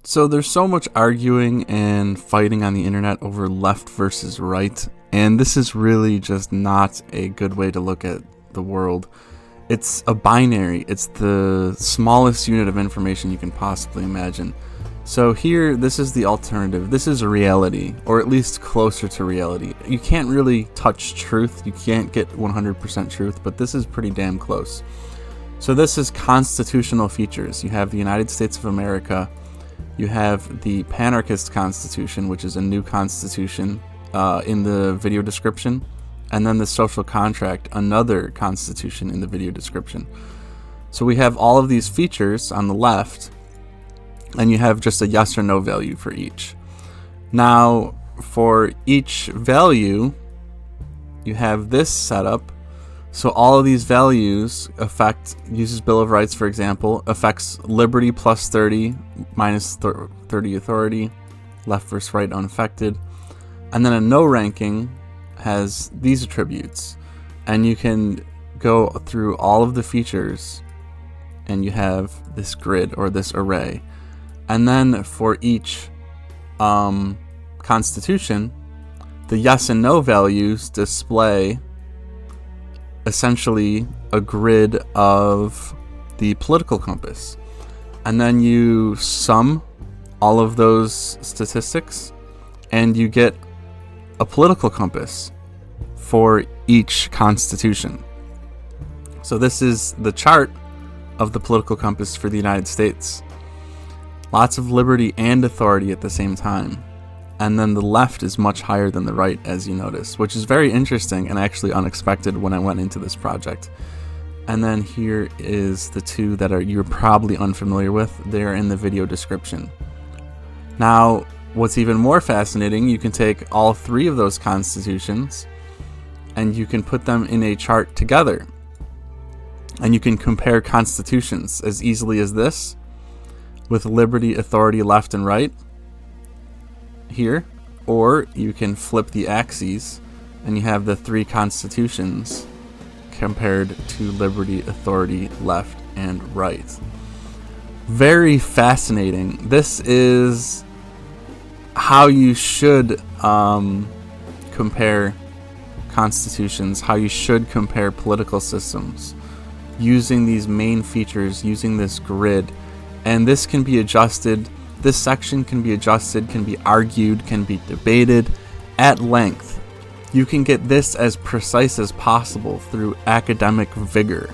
So there's so much arguing and fighting on the internet over left versus right, and this is really just not a good way to look at the world. It's a binary. It's the smallest unit of information you can possibly imagine. So here, this is the alternative. This is a reality, or at least closer to reality. You can't really touch truth. You can't get 100% truth, but this is pretty damn close. So this is constitutional features. You have the United States of America. You have the Panarchist Constitution, which is a new constitution in the video description. And then the social contract, another constitution in the video description. So we have all of these features on the left, and you have just a yes or no value for each. Now, for each value, you have this setup. So all of these values uses Bill of Rights, for example, affects liberty plus 30, minus 30 authority, left versus right unaffected. And then a no ranking has these attributes. And you can go through all of the features, and you have this grid or this array. And then for each constitution, the yes and no values display essentially a grid of the political compass. And then you sum all of those statistics, and you get a political compass for each constitution. So this is the chart of the political compass for the United States. Lots of liberty and authority at the same time. And then the left is much higher than the right, as you notice, which is very interesting and actually unexpected when I went into this project. And then here is the two that you're probably unfamiliar with. They're in the video description. Now, what's even more fascinating, you can take all three of those constitutions and you can put them in a chart together. And you can compare constitutions as easily as this, with liberty, authority, left, and right here. Or you can flip the axes and you have the three constitutions compared to liberty, authority, left, and right. Very fascinating. This is how you should compare constitutions, how you should compare political systems, using these main features, using this grid. And this can be adjusted, this section can be adjusted, can be argued, can be debated at length. You can get this as precise as possible through academic vigor.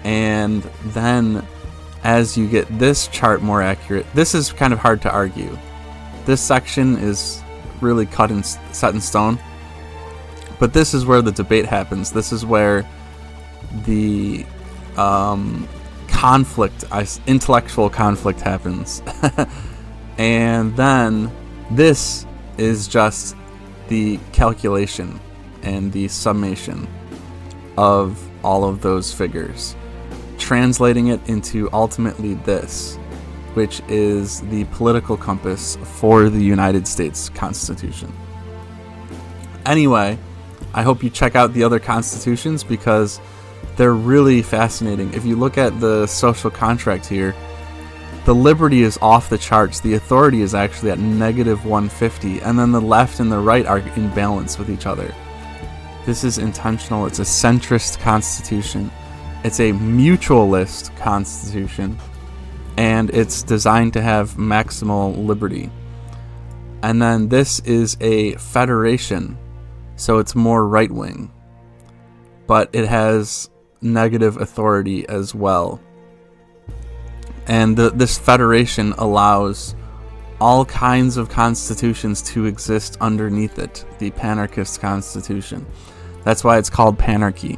And then as you get this chart more accurate, this is kind of hard to argue. This section is really set in stone. But this is where the debate happens. This is where the intellectual conflict happens. And then this is just the calculation and the summation of all of those figures, translating it into ultimately this, which is the political compass for the United States Constitution. Anyway, I hope you check out the other constitutions because they're really fascinating. If you look at the social contract here, the liberty is off the charts. The authority is actually at -150, and then the left and the right are in balance with each other. This is intentional. It's a centrist constitution. It's a mutualist constitution, and it's designed to have maximal liberty. And then this is a federation, so it's more right-wing, but it has negative authority as well. And this federation allows all kinds of constitutions to exist underneath it, the Panarchist Constitution. That's why it's called Panarchy,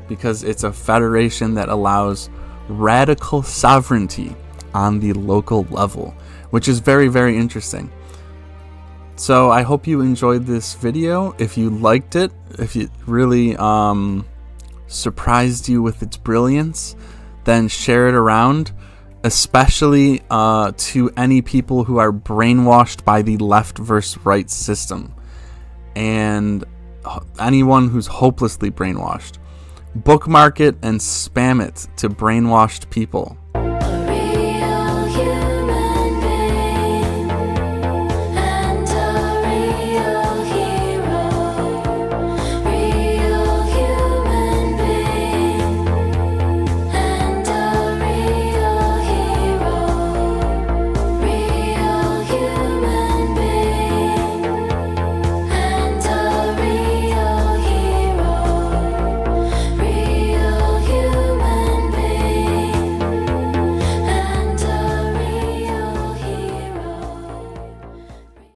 because it's a federation that allows radical sovereignty on the local level, which is very, very interesting. So I hope you enjoyed this video. If you liked it, if it really surprised you with its brilliance, then share it around, especially to any people who are brainwashed by the left versus right system, and anyone who's hopelessly brainwashed. Bookmark it and spam it to brainwashed people.